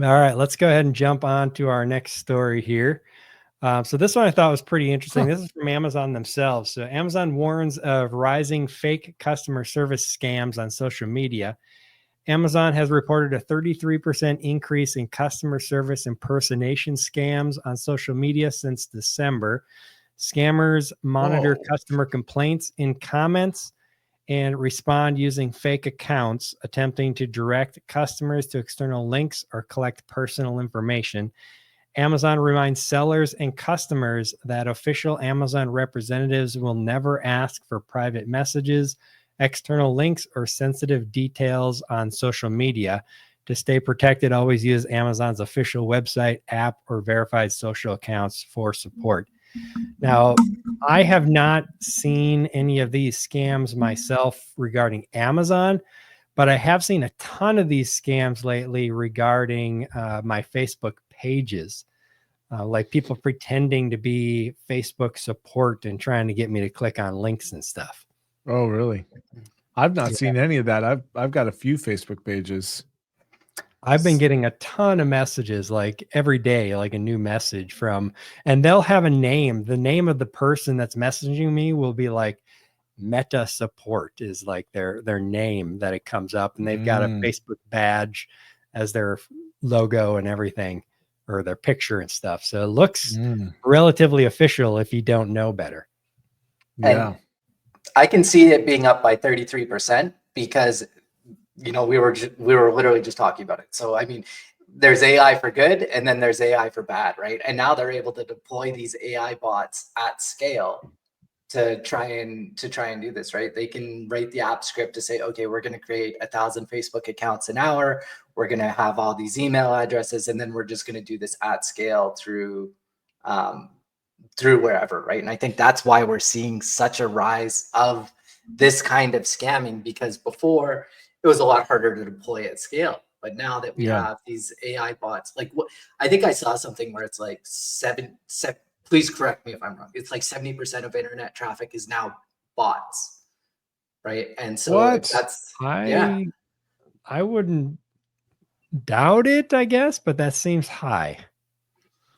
All right, let's go ahead and jump on to our next story here. So this one I thought was pretty interesting. This is from Amazon themselves. So Amazon warns of rising fake customer service scams on social media. Amazon has reported a 33% increase in customer service impersonation scams on social media since December. Scammers monitor customer complaints in comments and respond using fake accounts, attempting to direct customers to external links or collect personal information. Amazon reminds sellers and customers that official Amazon representatives will never ask for private messages, external links, or sensitive details on social media. To stay protected, always use Amazon's official website, app, or verified social accounts for support. Now, I have not seen any of these scams myself regarding Amazon, but I have seen a ton of these scams lately regarding my Facebook pages. Like people pretending to be Facebook support and trying to get me to click on links and stuff. Oh, really? I've not Yeah. seen any of that. I've got a few Facebook pages. I've been getting a ton of messages like every day, like a new message from, and they'll have a name. The name of the person that's messaging me will be like Meta support is like their name that it comes up, and they've got a Facebook badge as their logo and everything, or their picture and stuff. So it looks relatively official if you don't know better. Yeah. And I can see it being up by 33% because, you know, we were literally just talking about it. So, I mean, there's AI for good and then there's AI for bad, right? And now they're able to deploy these AI bots at scale to try and do this, right? They can write the app script to say, okay, we're going to create 1,000 Facebook accounts an hour. We're going to have all these email addresses, and then we're just going to do this at scale through wherever, right? And I think that's why we're seeing such a rise of this kind of scamming, because before it was a lot harder to deploy at scale. But now that we have these AI bots, like what I think I saw something where it's like please correct me if I'm wrong. It's like 70% of internet traffic is now bots, right? And so that's I wouldn't doubt it, I guess, but that seems high.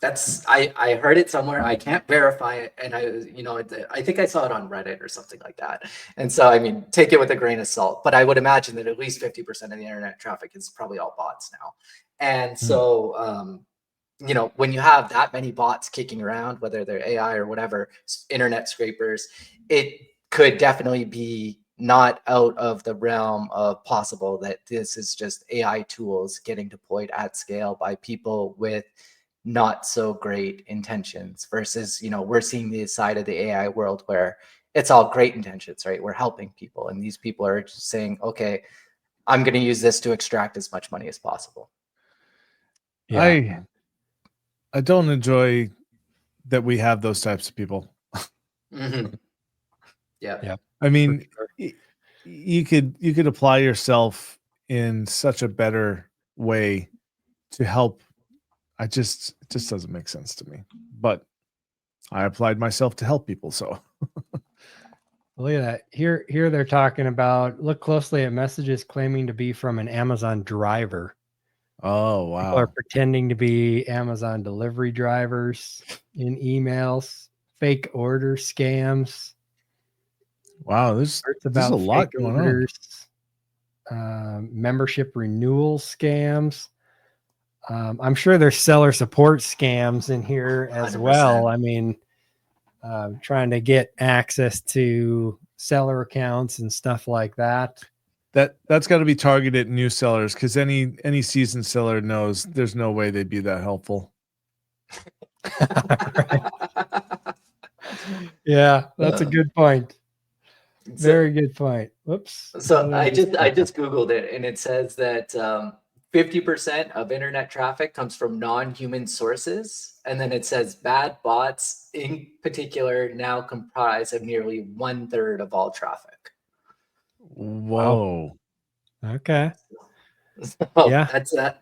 That's I heard it somewhere. I can't verify it, and I think I saw it on Reddit or something like that. And so I mean, take it with a grain of salt. But I would imagine that at least 50% of the internet traffic is probably all bots now. And so you know, when you have that many bots kicking around, whether they're AI or whatever, internet scrapers, it could definitely be not out of the realm of possible that this is just AI tools getting deployed at scale by people with not so great intentions versus, you know, we're seeing the side of the AI world where it's all great intentions, right? We're helping people, and these people are just saying, okay, I'm going to use this to extract as much money as possible. Yeah. I don't enjoy that we have those types of people. Yeah. I mean, you could apply yourself in such a better way to help. It just doesn't make sense to me. But I applied myself to help people, so. Look at that. Here they're talking about, look closely at messages claiming to be from an Amazon driver. Oh, wow. People are pretending to be Amazon delivery drivers in emails, fake order scams. Wow, there's a lot going on. Membership renewal scams. I'm sure there's seller support scams in here as 100%. well. I mean, trying to get access to seller accounts and stuff like that. That's got to be targeted new sellers, because any seasoned seller knows there's no way they'd be that helpful. Yeah, that's a good point. Very good point. Whoops. So I just Googled it, and it says that 50% of internet traffic comes from non-human sources. And then it says bad bots in particular now comprise of nearly 1/3 of all traffic. Whoa. Wow. Okay. So yeah, that's that.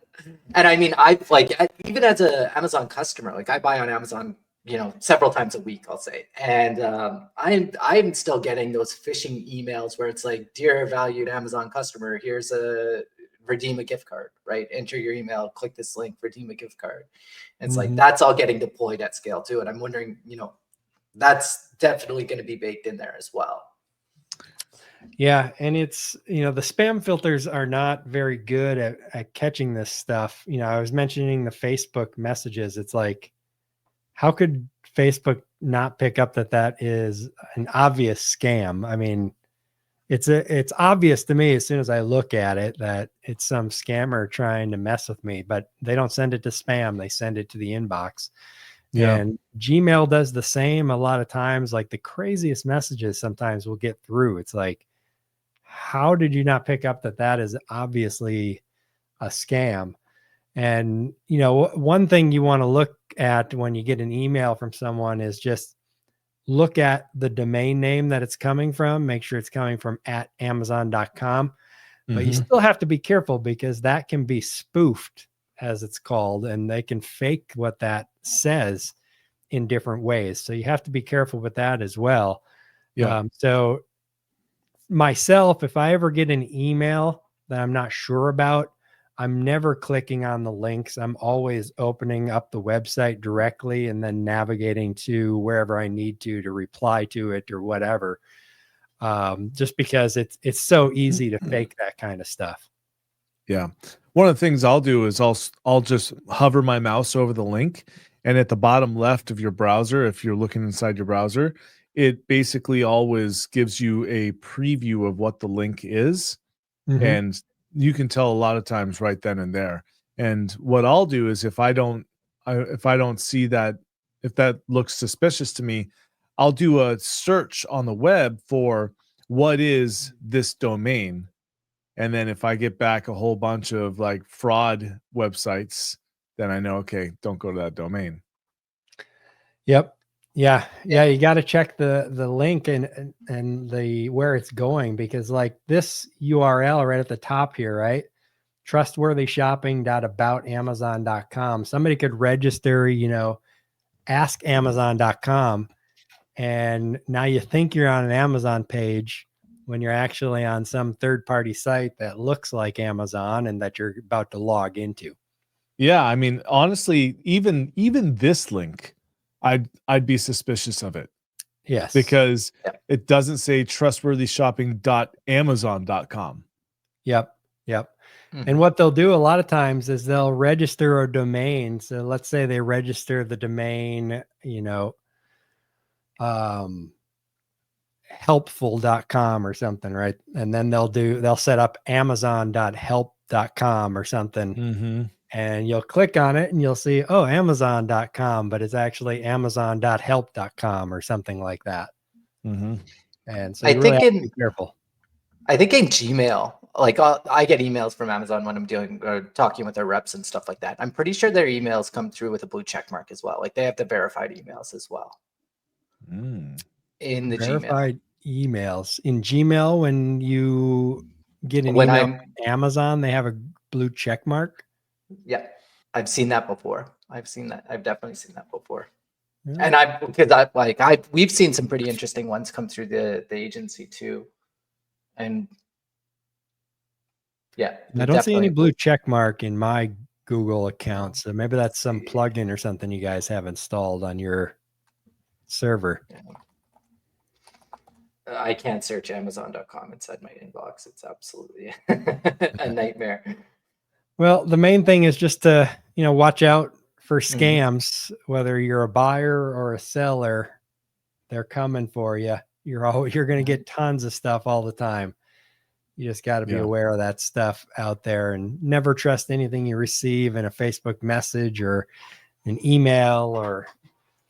And I mean, I've like, even as an Amazon customer, like I buy on Amazon, you know, several times a week, I'll say. And I'm still getting those phishing emails where it's like, dear valued Amazon customer, here's a redeem a gift card, right? Enter your email, click this link, redeem a gift card. And it's like Mhm. that's all getting deployed at scale too. And I'm wondering, that's definitely going to be baked in there as well. Yeah, and it's, the spam filters are not very good at catching this stuff. I was mentioning the Facebook messages. It's like, how could Facebook not pick up that is an obvious scam? I mean, it's obvious to me as soon as I look at it that it's some scammer trying to mess with me, but they don't send it to spam. They send it to the inbox. Yeah. And Gmail does the same a lot of times. Like the craziest messages sometimes will get through. It's like, how did you not pick up that is obviously a scam? And, one thing you want to look at when you get an email from someone is just look at the domain name that it's coming from. Make sure it's coming from @amazon.com. But you Mhm. still have to be careful because that can be spoofed, as it's called, and they can fake what that says in different ways. So you have to be careful with that as well. Yeah. So myself, if I ever get an email that I'm not sure about, I'm never clicking on the links. I'm always opening up the website directly and then navigating to wherever I need to reply to it or whatever. Just because it's so easy to fake that kind of stuff. Yeah. One of the things I'll do is I'll just hover my mouse over the link, and at the bottom left of your browser, if you're looking inside your browser, it basically always gives you a preview of what the link is, Mhm. and you can tell a lot of times right then and there. And what I'll do is if I don't see that, if that looks suspicious to me, I'll do a search on the web for what is this domain. And then if I get back a whole bunch of like fraud websites, then I know, okay, don't go to that domain. Yep. Yeah. Yeah. You got to check the link and the where it's going, because like this URL right at the top here, right? Trustworthyshopping.aboutamazon.com. Somebody could register, askamazon.com, and now you think you're on an Amazon page when you're actually on some third-party site that looks like Amazon and that you're about to log into. Yeah, I mean, honestly, even this link, I'd be suspicious of it Yes. because Yeah. it doesn't say trustworthyshopping.amazon.com. Yep. Mhm. And what they'll do a lot of times is they'll register a domain. So let's say they register the domain, helpful.com or something, right? And then they'll set up amazon.help.com or something. Mm-hmm. And you'll click on it and you'll see, oh, amazon.com, but it's actually amazon.help.com or something like that. Mm-hmm. And so I you really think have to be careful. I think in Gmail, like I get emails from Amazon when I'm doing or talking with their reps and stuff like that. I'm pretty sure their emails come through with a blue check mark as well. Like they have the verified emails as well Mm. in the Gmail. Verified emails in Gmail. When you get an When email I'm from Amazon, they have a blue check mark. Yeah, I've seen that before. I've seen that. I've definitely seen that before. Yeah. And we've seen some pretty interesting ones come through the agency too. And yeah, I don't see any definitely blue check mark in my Google account. So maybe that's some plugin or something you guys have installed on your server. I can't search Amazon.com inside my inbox. It's absolutely a nightmare. Well, the main thing is just to, watch out for Mhm. scams, whether you're a buyer or a seller, they're coming for you. You're going to get tons of stuff all the time. You just got to be Yeah. aware of that stuff out there and never trust anything you receive in a Facebook message or an email or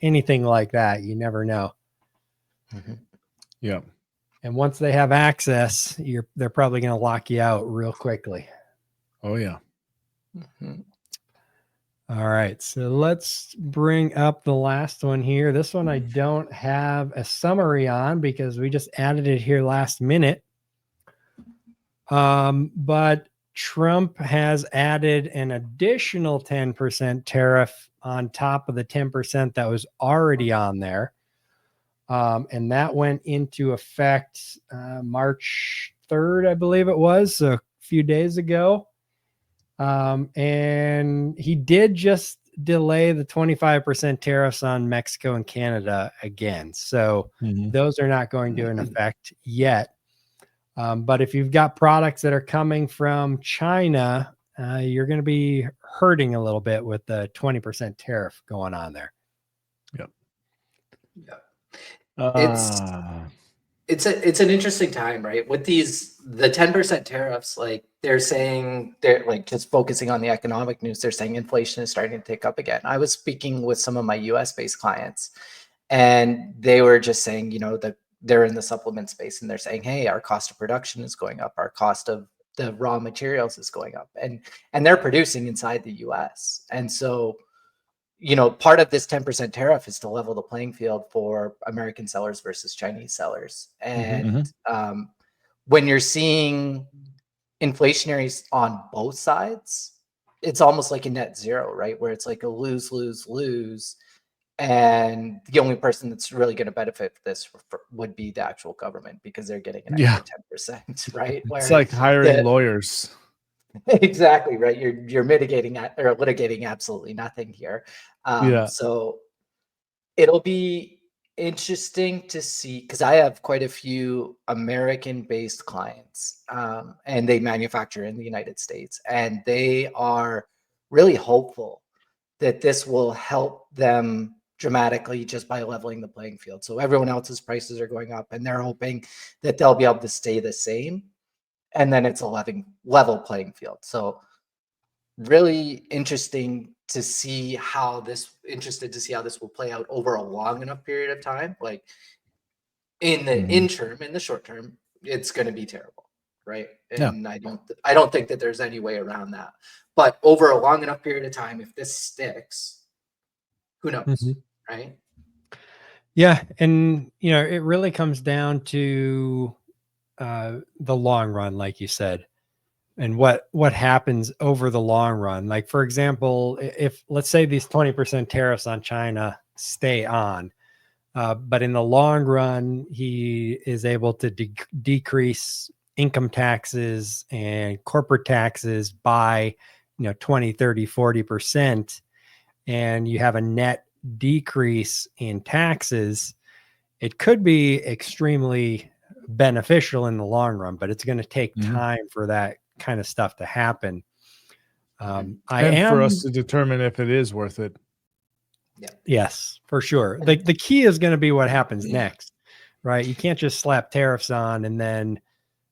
anything like that. You never know. Mhm. Yeah. And once they have access, they're probably going to lock you out real quickly. Oh yeah. Mhm. All right, so let's bring up the last one here. This one I don't have a summary on because we just added it here last minute. But Trump has added an additional 10% tariff on top of the 10% that was already on there. And that went into effect March 3rd, I believe it was, so a few days ago. And he did just delay the 25% tariffs on Mexico and Canada again. So those are not going to in effect yet. But if you've got products that are coming from China, you're going to be hurting a little bit with the 20% tariff going on there. Yep. Yeah. It's an interesting time, right? With the 10% tariffs, like they're saying, they're like just focusing on the economic news, they're saying inflation is starting to tick up again. I was speaking with some of my US based clients, and they were just saying, that they're in the supplement space, and they're saying, hey, our cost of production is going up, our cost of the raw materials is going up, and they're producing inside the US. And so, part of this 10% tariff is to level the playing field for American sellers versus Chinese sellers. And when you're seeing inflationaries on both sides, it's almost like a net zero, right? Where it's like a lose, lose, lose. And the only person that's really going to benefit this would be the actual government, because they're getting an extra 10%, right? It's like hiring lawyers. Exactly, right. You're mitigating or litigating absolutely nothing here. So it'll be interesting to see, because I have quite a few American-based clients, and they manufacture in the United States, and they are really hopeful that this will help them dramatically just by leveling the playing field. So everyone else's prices are going up, and they're hoping that they'll be able to stay the same. And then it's a level playing field. So really interested to see how this will play out over a long enough period of time. Like in the interim, in the short term, it's going to be terrible, right? And I don't think that there's any way around that. But over a long enough period of time, if this sticks, who knows, right? Yeah, and it really comes down to the long run, like you said, and what happens over the long run. Like, for example, if let's say these 20% tariffs on China stay on, but in the long run, he is able to decrease income taxes and corporate taxes by 20, 30, 40%, and you have a net decrease in taxes, it could be extremely beneficial in the long run, but it's going to take time for that kind of stuff to happen. For us to determine if it is worth it. Yes, for sure. The key is going to be what happens next, right? You can't just slap tariffs on and then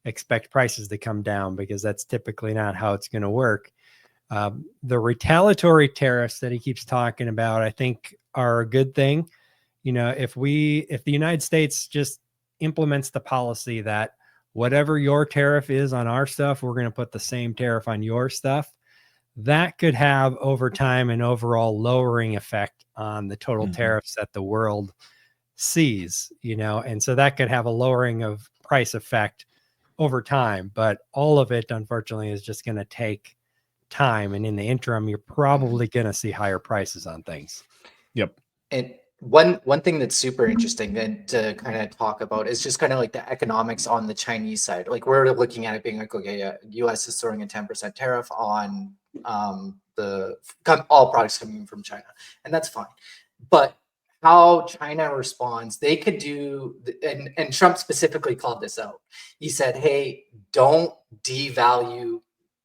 expect prices to come down, because that's typically not how it's going to work. The retaliatory tariffs that he keeps talking about, I think, are a good thing. If the United States just implements the policy that whatever your tariff is on our stuff, we're going to put the same tariff on your stuff, that could have over time an overall lowering effect on the total tariffs that the world sees, and so that could have a lowering of price effect over time. But all of it, unfortunately, is just going to take time, and in the interim, you're probably going to see higher prices on things. Yep. And one thing that's super interesting then to kind of talk about is just kind of like the economics on the Chinese side. Like, we're looking at it being like, okay, yeah, US is throwing a 10% tariff on all products coming from China, and that's fine. But how China responds, they could do, and Trump specifically called this out. He said, hey, don't devalue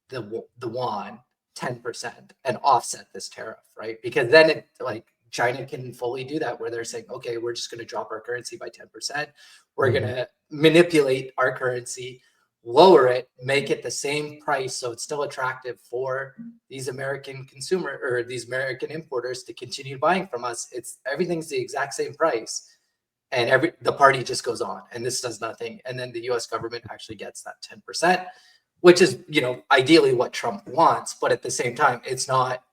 the yuan 10% and offset this tariff, right? Because then it, like, China can fully do that, where they're saying, okay, we're just going to drop our currency by 10%. We're going to manipulate our currency, lower it, make it the same price, so it's still attractive for these American consumer or these American importers to continue buying from us. Everything's the exact same price, and the party just goes on, and this does nothing. And then the US government actually gets that 10%, which is, ideally what Trump wants, but at the same time, it's not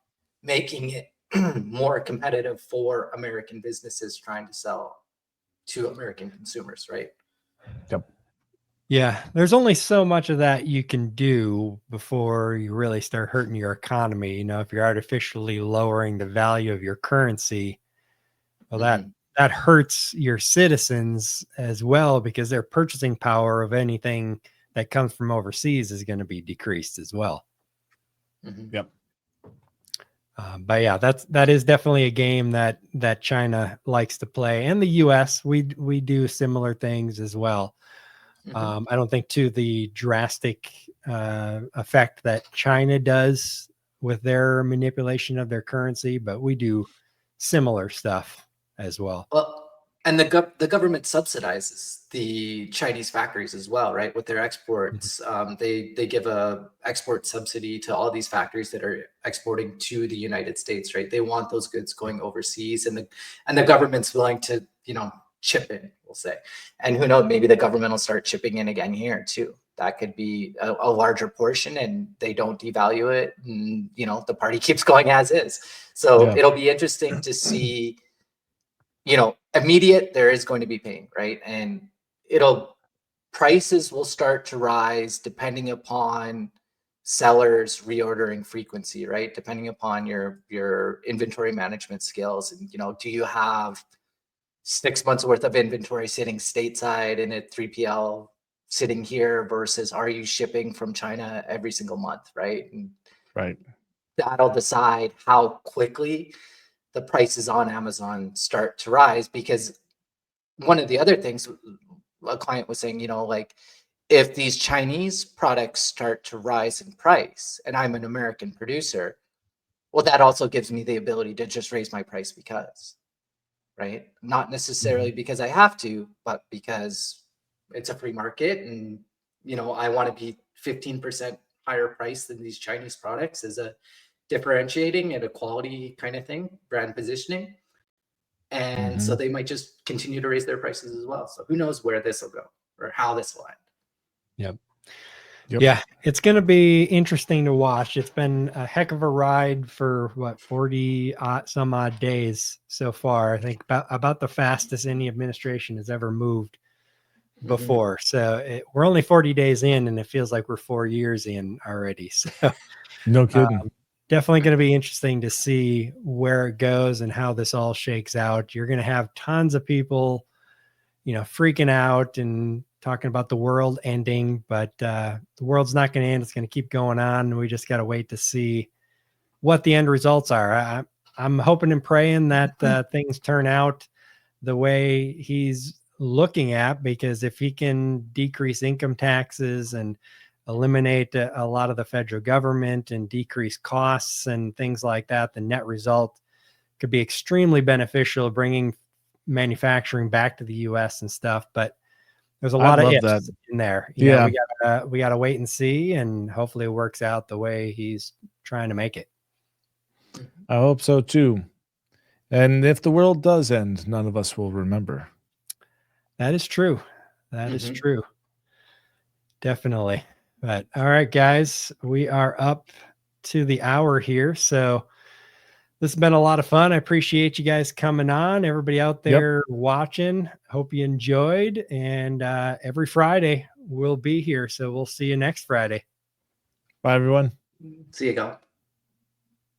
making it more competitive for American businesses trying to sell to American consumers, right? Yep. Yeah, there's only so much of that you can do before you really start hurting your economy. If you're artificially lowering the value of your currency, well, that hurts your citizens as well, because their purchasing power of anything that comes from overseas is going to be decreased as well. Mhm. But yeah, that is definitely a game that China likes to play, and the U.S. we do similar things as well. Mhm. I don't think to the drastic effect that China does with their manipulation of their currency, but we do similar stuff as well. Well, and the government subsidizes the Chinese factories as well, right? With their exports, they give a export subsidy to all these factories that are exporting to the United States, right? They want those goods going overseas, and the government's willing to, chip in, we'll say. And who knows, maybe the government will start chipping in again here too. That could be a larger portion, and they don't devalue it, and the party keeps going as is. So Yeah. it'll be interesting to see. Immediate, there is going to be pain, right? And prices will start to rise depending upon sellers reordering frequency, right? Depending upon your inventory management skills. And, do you have 6 months worth of inventory sitting stateside in a 3PL sitting here versus are you shipping from China every single month, right? And Right. that'll decide how quickly the prices on Amazon start to rise. Because one of the other things a client was saying, like, if these Chinese products start to rise in price and I'm an American producer, well, that also gives me the ability to just raise my price because, right? Not necessarily because I have to, but because it's a free market and, I want to be 15% higher price than these Chinese products as a differentiating and a quality kind of thing, brand positioning. And so Mhm. they might just continue to raise their prices as well. So who knows where this will go or how this will end. Yep. Yep. Yeah, it's going to be interesting to watch. It's been a heck of a ride for 40 some odd days so far. I think about the fastest any administration has ever moved before. So we're only 40 days in, and it feels like we're 4 years in already. So No kidding. definitely going to be interesting to see where it goes and how this all shakes out. You're going to have tons of people, freaking out and talking about the world ending, but the world's not going to end. It's going to keep going on. And we just got to wait to see what the end results are. I'm hoping and praying that things turn out the way he's looking at, because if he can decrease income taxes and eliminate a lot of the federal government and decrease costs and things like that, the net result could be extremely beneficial, bringing manufacturing back to the U.S. and stuff. But there's a lot I'd of love ifs that. in there. Yeah. We gotta wait and see, and hopefully it works out the way he's trying to make it. I hope so too. And if the world does end, none of us will remember. That is true. That is Mhm. true. Definitely. But all right, guys, we are up to the hour here. So this has been a lot of fun. I appreciate you guys coming on. Everybody out there watching, hope you enjoyed. And every Friday we'll be here. So we'll see you next Friday. Bye, everyone. See you, go.